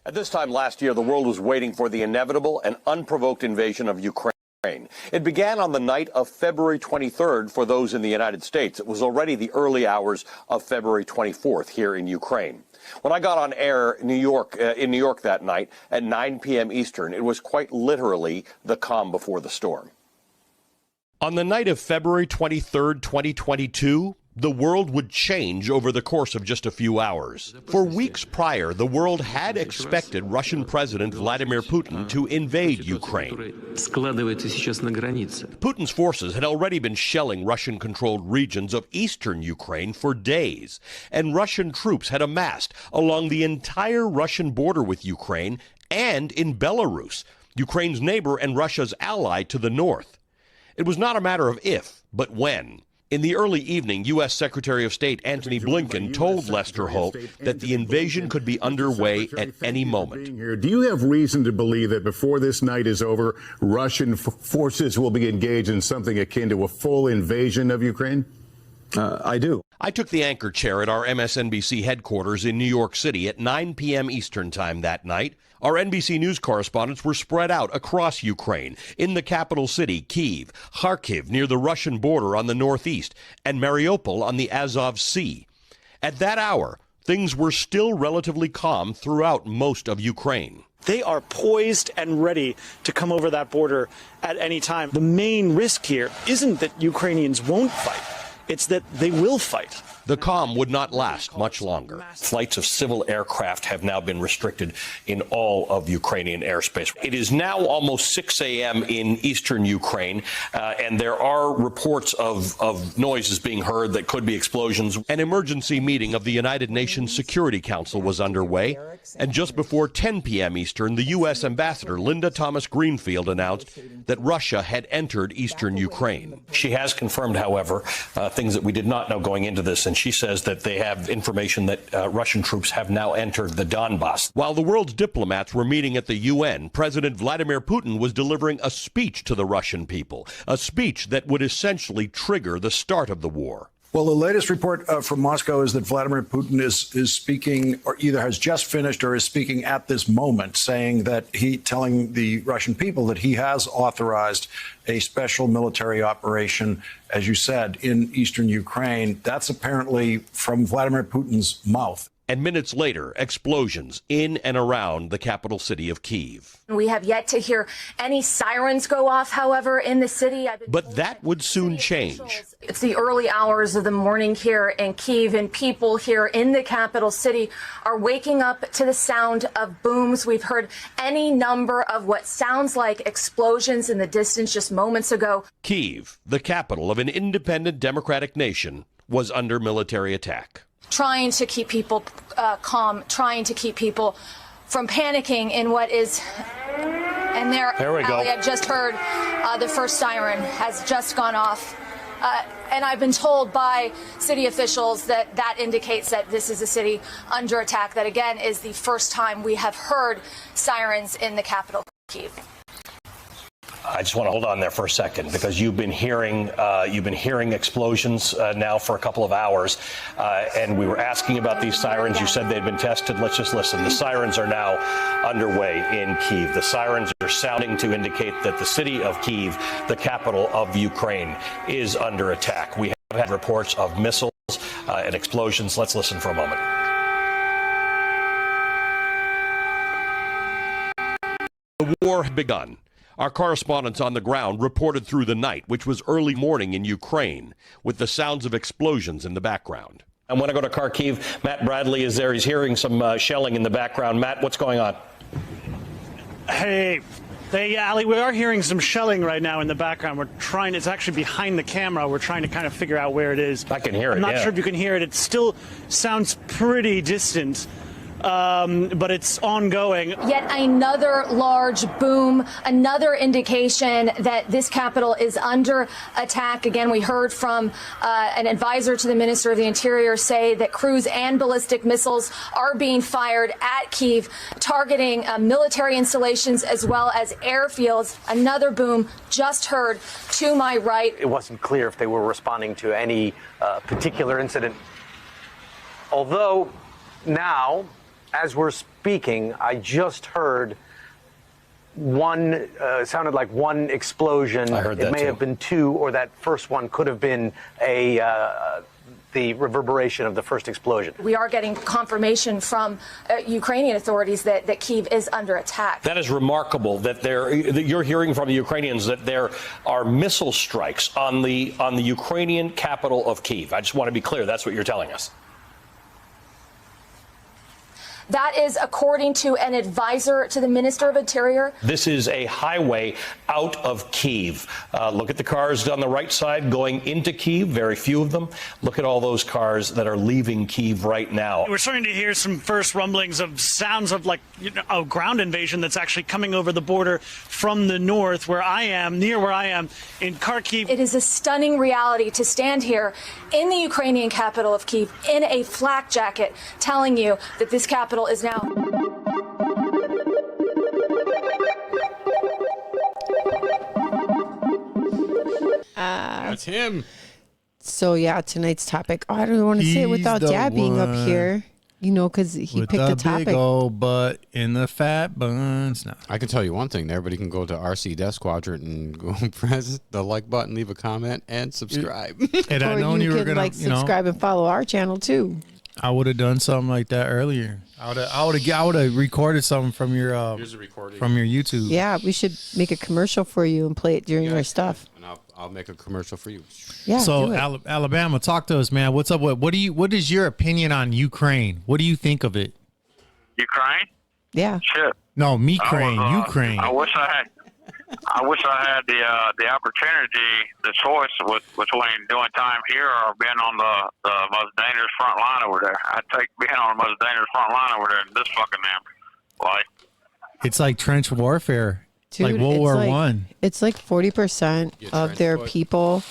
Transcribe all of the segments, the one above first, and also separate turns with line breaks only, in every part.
At this time last year, the world was waiting for the inevitable and unprovoked invasion of Ukraine. It began on the night of February 23rd for those in the United States. It was already the early hours of February 24th here in Ukraine. When I got on air in New York that night at 9 p.m. Eastern, it was quite literally the calm before the storm. On the night of February 23rd, 2022, the world would change over the course of just a few hours. For weeks prior, the world had expected Russian President Vladimir Putin to invade Ukraine. Putin's forces had already been shelling Russian-controlled regions of eastern Ukraine for days, and Russian troops had amassed along the entire Russian border with Ukraine and in Belarus, Ukraine's neighbor and Russia's ally to the north. It was not a matter of if, but when. In the early evening, U.S. Secretary of State Antony Blinken told Lester Holt that the invasion could be underway at any moment.
Do you have reason to believe that before this night is over, Russian forces will be engaged in something akin to a full invasion of Ukraine?
I do.
I took the anchor chair at our MSNBC headquarters in New York City at 9 p.m. Eastern Time that night. Our NBC News correspondents were spread out across Ukraine, in the capital city, Kyiv, Kharkiv near the Russian border on the northeast, and Mariupol on the Azov Sea. At that hour, things were still relatively calm throughout most of Ukraine.
They are poised and ready to come over that border at any time. The main risk here isn't that Ukrainians won't fight. It's that they will fight.
The calm would not last much longer. Flights of civil aircraft have now been restricted in all of Ukrainian airspace. It is now almost 6 a.m. in eastern Ukraine, and there are reports of noises being heard that could be explosions. An emergency meeting of the United Nations Security Council was underway, and just before 10 p.m. Eastern, the U.S. Ambassador Linda Thomas-Greenfield announced that Russia had entered eastern Ukraine. She has confirmed, however, things that we did not know going into this, and she says that they have information that Russian troops have now entered the Donbass. While the world's diplomats were meeting at the UN, President Vladimir Putin was delivering a speech to the Russian people, a speech that would essentially trigger the start of the war.
Well, the latest report from Moscow is that Vladimir Putin is speaking, or either has just finished or is speaking at this moment, saying that telling the Russian people that he has authorized a special military operation, as you said, in eastern Ukraine. That's apparently from Vladimir Putin's mouth.
And minutes later, explosions in and around the capital city of Kyiv.
We have yet to hear any sirens go off, however, in the city.
But that would soon change.
It's the early hours of the morning here in Kyiv, and people here in the capital city are waking up to the sound of booms. We've heard any number of what sounds like explosions in the distance just moments ago.
Kyiv, the capital of an independent democratic nation, was under military attack.
Trying to keep people calm, trying to keep people from panicking in what is, and there we go. I just heard the first siren has just gone off. And I've been told by city officials that that indicates that this is a city under attack. That, again, is the first time we have heard sirens in the capital, Kyiv.
I just want to hold on there for a second, because you've been hearing explosions now for a couple of hours, and we were asking about these sirens. You said they'd been tested. Let's just listen. The sirens are now underway in Kyiv. The sirens are sounding to indicate that the city of Kyiv, the capital of Ukraine, is under attack. We have had reports of missiles and explosions. Let's listen for a moment. The war had begun. Our correspondents on the ground reported through the night, which was early morning in Ukraine, with the sounds of explosions in the background. I want to go to Kharkiv. Matt Bradley is there. He's hearing some shelling in the background. Matt, what's going on?
Hey, Ali, we are hearing some shelling right now in the background. We're trying, it's actually behind the camera. We're trying to kind of figure out where it is.
I can hear it,
I'm not sure if you can hear it. It still sounds pretty distant. But it's ongoing.
Yet another large boom, another indication that this capital is under attack. Again, we heard from an advisor to the Minister of the Interior say that cruise and ballistic missiles are being fired at Kyiv, targeting military installations as well as airfields. Another boom just heard to my right.
It wasn't clear if they were responding to any particular incident, although now as we're speaking, I just heard one, sounded like one explosion.
I heard that
It may
too.
have been two, or that first one could have been the reverberation of the first explosion.
We are getting confirmation from Ukrainian authorities that Kyiv is under attack.
That is remarkable that you're hearing from the Ukrainians that there are missile strikes on the Ukrainian capital of Kyiv. I just want to be clear. That's what you're telling us.
That is according to an advisor to the Minister of Interior.
This is a highway out of Kyiv. Look at the cars on the right side going into Kyiv, very few of them. Look at all those cars that are leaving Kyiv right now.
We're starting to hear some first rumblings of sounds of a ground invasion that's actually coming over the border from the north near where I am in Kharkiv.
It is a stunning reality to stand here in the Ukrainian capital of Kyiv in a flak jacket telling you that this capital is now.
That's him.
So yeah, tonight's topic. Oh, I don't want to say it without
He's the
Dad being up
one.
here. You know, because he
With
picked the
big
topic.
old butt in the fat buns. No.
I can tell you one thing. Everybody can go to RC Death Quadrant and go press the like button, leave a comment, and subscribe.
And I
Or
known you were
could
gonna,
subscribe and follow our channel too.
I would have done something like that earlier. I would have recorded something from your
Here's a recording.
from your YouTube.
Yeah, we should make a commercial for you and play it during our stuff.
And I'll make a commercial for you.
Yeah.
So
do it.
Alabama, talk to us, man. What's up? What is your opinion on Ukraine? What do you think of it?
Ukraine?
Yeah.
Shit.
No, Ukraine. Ukraine.
I wish I had the opportunity, the choice between doing time here or being on the most dangerous front line over there. I'd take being on the most dangerous front line over there in this fucking damn life.
It's like trench warfare.
Dude,
like World
it's
War
like-
One.
It's like 40% of their
transport.
people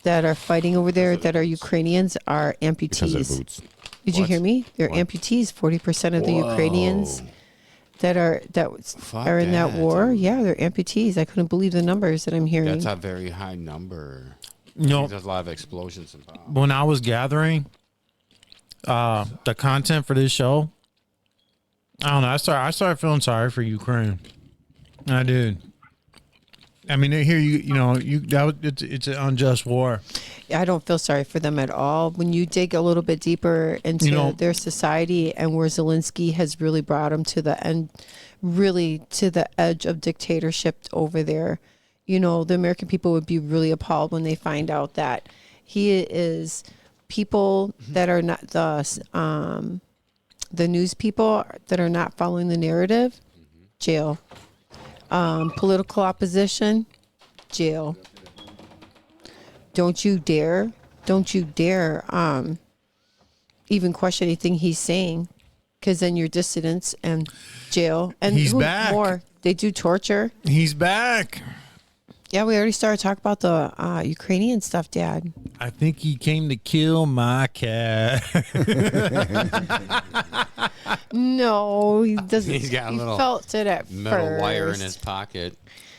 that are fighting over there that are Ukrainians are amputees. Did you hear me? They're amputees. 40% of the Ukrainians that are in that war. Yeah, they're amputees. I couldn't believe the numbers that I'm hearing.
That's a very high number.
No,
There's a lot of explosions involved.
when I was gathering the content for this show, I don't know. I started feeling sorry for Ukraine. I did. I mean, here it's an unjust war.
I don't feel sorry for them at all. When you dig a little bit deeper into their society and where Zelensky has really brought them to the end, really to the edge of dictatorship over there, the American people would be really appalled when they find out that he is people that are not the news people that are not following the narrative, jail. Political opposition, jail. Don't you dare even question anything he's saying, because then you're dissidents and jail. And
He's back.
More. They do torture.
He's back.
Yeah, we already started talking about the Ukrainian stuff, Dad.
I think he came to kill my cat.
No, he doesn't.
He's got a little
he felt it at
Metal
first.
wire in his pocket.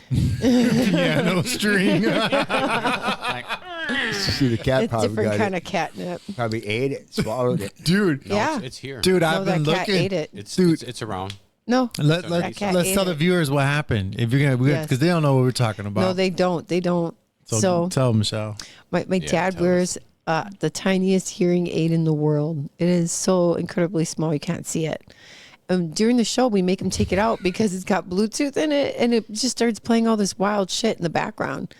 Yeah, no string.
See, the cat
It's
probably
different
got
kind
it.
of catnip.
Probably ate it, swallowed it.
Dude,
No,
Yeah.
it's here.
dude,
No,
I've
that
been
cat
looking.
ate it.
It's around.
No,
Let's
That cat ate
tell the
it.
viewers what happened. If you're gonna,
Yes.
because they don't know what we're talking about.
no, they don't. They don't. So
tell them, Michelle.
my dad
tell
wears the tiniest hearing aid in the world. It is so incredibly small you can't see it. During the show, we make him take it out because it's got Bluetooth in it, and it just starts playing all this wild shit in the background.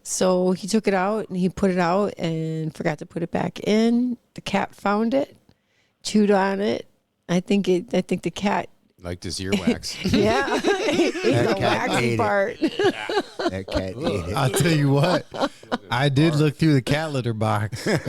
So he took it out and he put it out and forgot to put it back in. The cat found it, chewed on it. I think the cat.
Like this earwax.
Yeah, ate the
cat
waxy
ate it.
part.
That cat ate it.
I'll tell you what. I did look through the cat litter box.
Look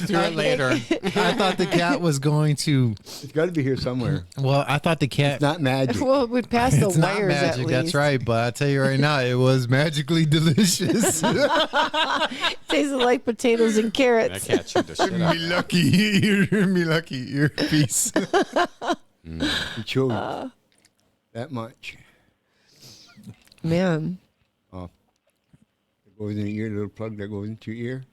through it later.
I thought the cat was going to.
It's got to be here somewhere.
Well, I thought the cat.
It's not magic.
Well, it would pass the
It's not
wires at
magic.
least.
That's right. But I tell you right now, it was magically delicious.
Tasted like potatoes and
That
carrots.
cat chewed the shit out.
Me lucky. Me lucky earpiece.
You chewed that much.
Man,
It goes in your ear, little plug that goes into your ear.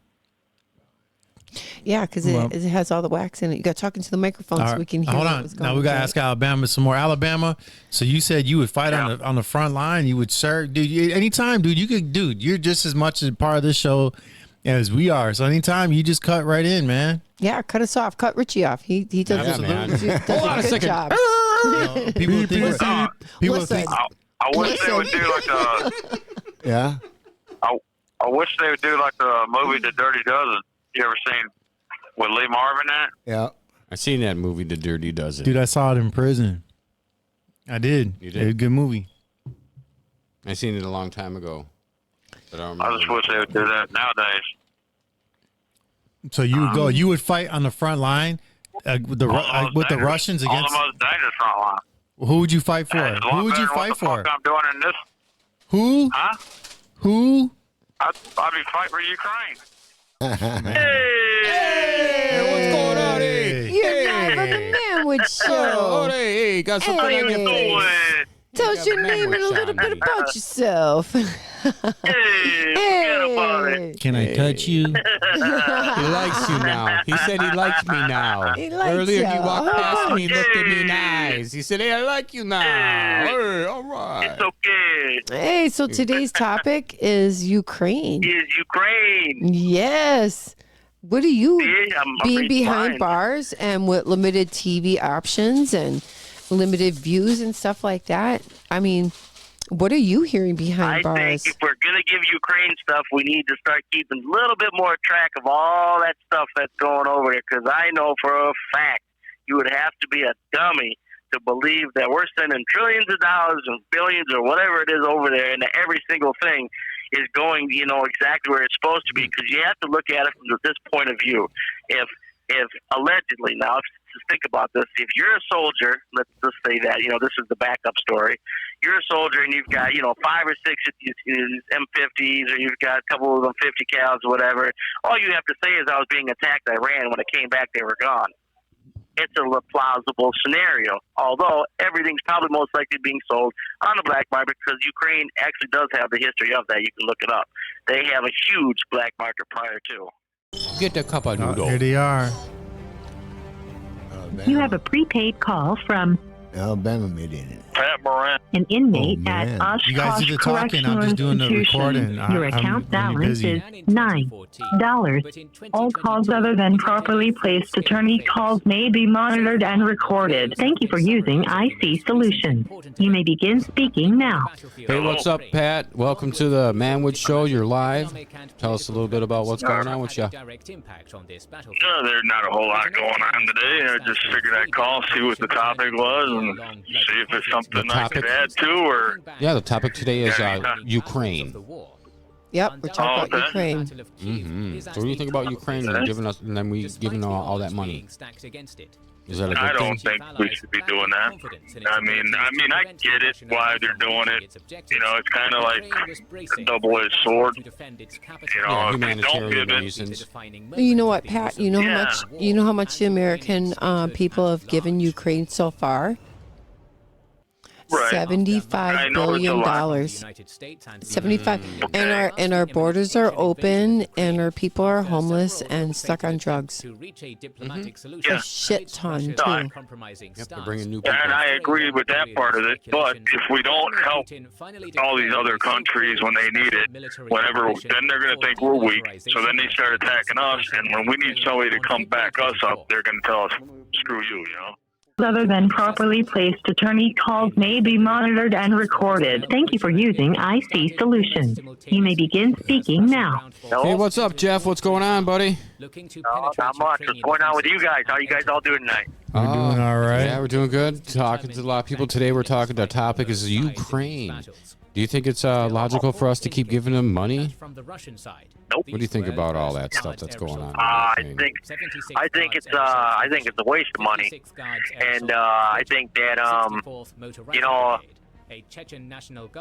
Yeah, because it has all the wax in it. You got talking to the microphone so we can hear.
Hold on. Now we got to ask Alabama some more. Alabama. So you said you would fight on the front line. You would serve, dude. Anytime, dude. You're just as much a part of this show as we are. So anytime, you just cut right in, man.
Yeah, cut us off. Cut Richie off. He does
Yeah, man.
does a good job.
People think.
I wish they would do like a.
Yeah.
I wish they would do like the movie The Dirty Dozen. You ever seen with Lee Marvin in it?
Yeah.
I seen that movie, The Dirty Dozen.
Dude, I saw it in prison. I did.
You
It
did?
was a good movie.
I seen it a long time ago. But I don't
I
remember.
just wish they would do that nowadays.
So you would go. You would fight on the front line with the Russians
On the
against.
most dangerous front line.
Who would you fight for?
It's a lot
Who would you
better than
fight
what the
for?
fuck I'm doing in this.
Who?
Huh?
Who?
I'd be fighting for Ukraine.
Hey, what's going on? Hey,
You're live on the Manwood
Oh,
Show.
hey, got something on your face.
Tell us your name and a little bit about yourself. Hey.
Can I touch you?
He likes you now. He said he likes me now.
He likes
Earlier
ya.
he walked past me, looked at me in the eyes. He said, hey, I like you now. Hey, all right.
It's okay.
Hey, so today's topic is Ukraine.
Is Ukraine.
Yes. What are you
Yeah, I'm
being
reading
behind
mine.
bars and with limited TV options and limited views and stuff like that? I mean, what are you hearing behind
I
bars?
think if we're going to give Ukraine stuff, we need to start keeping a little bit more track of all that stuff that's going over there. Because I know for a fact you would have to be a dummy to believe that we're sending trillions of dollars and billions or whatever it is over there, and that every single thing is going, exactly where it's supposed to be. Because you have to look at it from this point of view. If allegedly, now, just think about this. If you're a soldier, let's just say that, this is the backup story. You're a soldier and you've got, 5 or 6 of these M50s, or you've got a couple of them 50 cals or whatever. All you have to say is I was being attacked, I ran. When I came back, they were gone. It's a plausible scenario, although everything's probably most likely being sold on the black market because Ukraine actually does have the history of that. You can look it up. They have a huge black market prior to.
Get a cup of noodle.
Here they are.
You have a prepaid call from
Alabama made it.
Pat Moran.
an inmate
Oh,
at
man.
Oshkosh
You guys do the talking, I'm
Correctional
just doing the
Institution.
recording.
Your
I'm
account
really
balance
busy.
is $9. All calls other than properly placed attorney calls may be monitored and recorded. Thank you for using IC Solutions. You may begin speaking now.
Hey, what's up, Pat? Welcome to the Manwood Show. You're live. Tell us a little bit about what's going on with you.
There's not a whole lot going on today. I just figured I'd call, see what the topic was, and see if it's something I could add to, or...
Yeah, the topic today is Ukraine.
Yep, we're talking about Ukraine.
Mm-hmm. So what do you think about Ukraine and giving us, and then we giving all that money? Is that a good
I don't
thing?
think we should be doing that. I mean, I get it why they're doing it. It's kind of like a double-edged sword.
Yeah,
If we don't
humanitarian
give it,
reasons.
You know what, Pat? You know
Yeah.
how much the American people have given Ukraine so far?
Right. I
$75
know it's a
billion.
lot.
75, and our borders are open, and our people are homeless and stuck on drugs. A shit ton
No, I-
too.
Yep, they're bringing new people.
And I agree with that part of it, but if we don't help all these other countries when they need it, then they're going to think we're weak. So then they start attacking us, and when we need somebody to come back us up, they're going to tell us, screw you,
Other than properly placed attorney calls may be monitored and recorded. Thank you for using IC Solutions. You may begin speaking now.
Hey, what's up, Jeff? What's going on, buddy?
No, not much. What's going on with you guys? How you guys all doing tonight?
We're doing all right.
Yeah, we're doing good. Talking to a lot of people today. We're talking. The topic is Ukraine. Do you think it's logical for us to keep giving them money?
Nope.
What do you think about all that stuff that's going on?
I think it's a waste of money, and I think that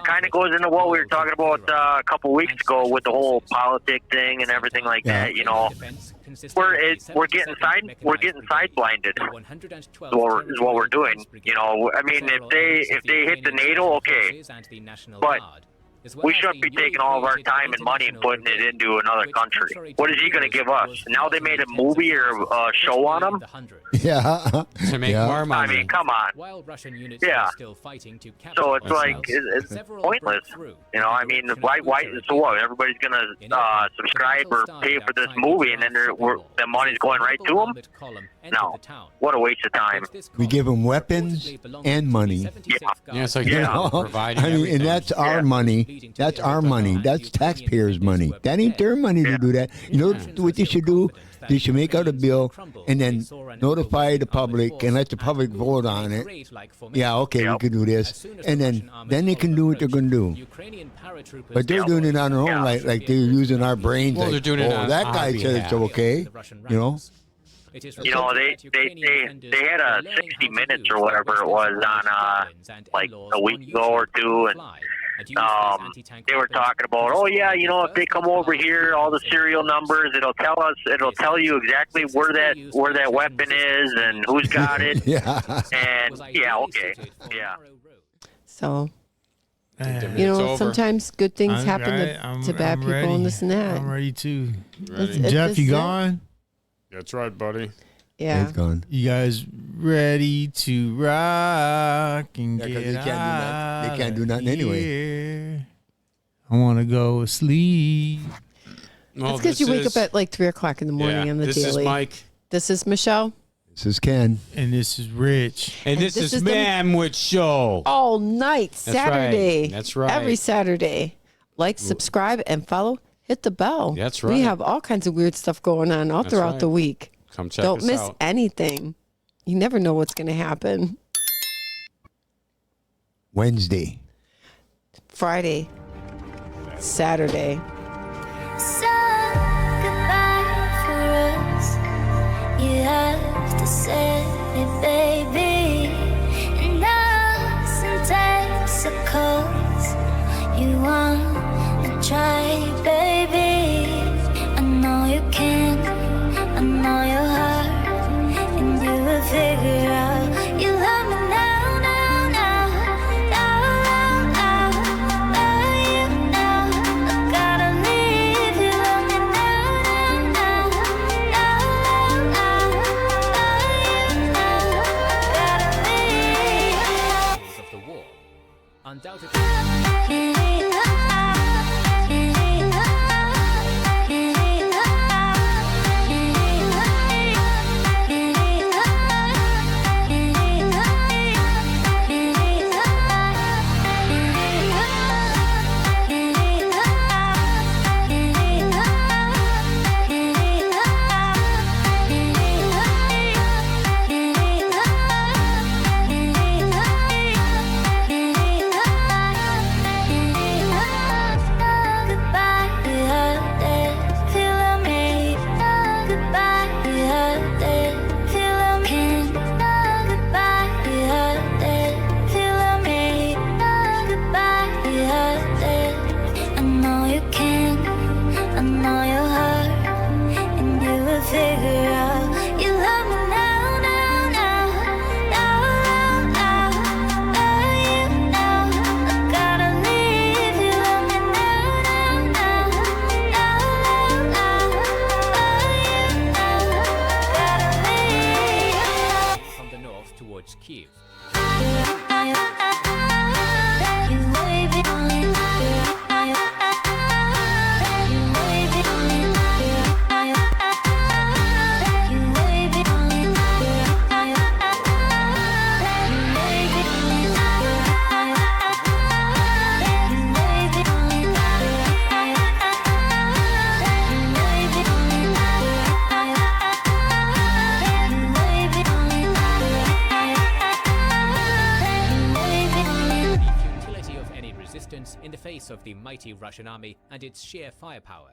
kind of goes into what we were talking about a couple weeks ago with the whole politic thing and everything like that. We're getting side blinded. Is what we're doing. I mean, if they hit the NATO, okay, but We shouldn't be taking all of our time and money and putting it into another country. What is he going to give us? Now they made a movie or a show on him?
Yeah.
To make more
I
money.
mean, come on. Yeah. So it's like, it's pointless. You know, I mean, why, so what? Everybody's going to subscribe or pay for this movie and then the money's going right to them? No. What a waste of time.
We give them weapons and money.
Yeah, it's like
You
they're
know?
providing
I mean,
everything.
and that's our money. That's our money. That's taxpayers' money. That ain't their money to do that. You know what they should do? They should make out a bill and then notify the public and let the public vote on it. Yeah, okay, we can do this. And then they can do what they're going to do. But they're doing it on their own, like they're using our brains.
Well,
like,
they're doing it on
that
our
guy said it's
behalf.
okay. You know?
You know, they had a 60 Minutes or whatever it was on like a week ago or two, and they were talking about, oh yeah, you know, if they come over here, all the serial numbers, it'll tell you exactly where that weapon is and who's got it.
Yeah.
And yeah, okay, yeah.
So,
Man,
you
It's
know,
over.
sometimes good things
I'm
happen
right.
to bad
I'm
people
ready.
and this and that.
I'm ready too.
It's-
Jeff,
this
you
is it.
gone?
That's right, buddy.
Yeah.
It's gone.
You guys ready to rock and
Yeah, 'cause
get
they can't do
out
nothing. They can't do
of
nothing anyway.
here? I want to go sleep.
Well,
That's because you wake up at like 3 o'clock in the morning on the
this
daily.
is Mike.
This is Michelle.
This is Ken.
And this is Rich.
And this is Manwood Show.
All night, Saturday.
right. That's right.
Every Saturday. Like, subscribe, and follow. Hit the bell.
That's
We
right.
have all kinds of weird stuff going on all
That's
throughout
right.
the week.
Come check
Don't
us
miss
out.
anything. You never know what's going to happen.
Wednesday.
Friday, Saturday.
So goodbye for us. You have to say it, baby. And ups and testicles. You wanna try, baby. I know you can. I know your heart, and you will figure out. You love me now, now, now, now, now, now. Love you now. I gotta leave you. Love me now, now, now, now, now. Love you now. I gotta leave.
Of the war. Undoubtedly. I know you can, I know your heart, and you will figure out. You love me now, now, now, now, now, now. Love you now. I gotta leave you. Love me now, now, now, now, now. Love you now. Gotta leave. From the north towards Kiev. Futility of any resistance in the face of the mighty Russian army and its sheer firepower.